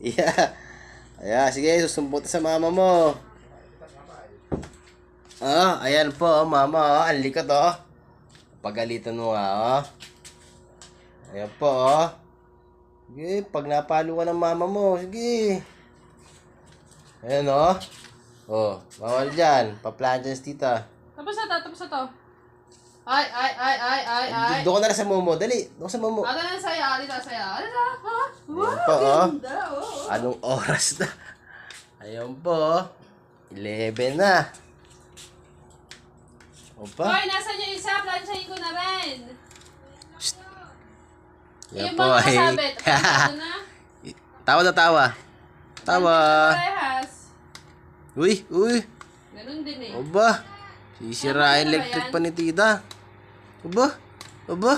Yeah. Ayan, sige, susumbot sa mama mo. Ayan po, mama, ang likot, Pagalitan mo nga, Ayan po, Sige, pag napalo ka ng mama mo, sige. Ayan, bawal dyan. Paplahan dyan si tita. Tapos na to. Ay. Doon ka na lang sa momo, dali. Doon sa momo. Ano na saya? Dito, saya. Ano na? Ayan po, Ganda, Anong oras na? Ayan po, 11 na. Opa. Hoy, nasan yung isa? Plansyahin ko na rin. Yan Yung po mga ay... kasabit. Ano na? Tawa na tawa. Tawa. Parehas. Uy. Ganun din eh. Oba. Sisirain electric pa ni tita. Oba. Oba.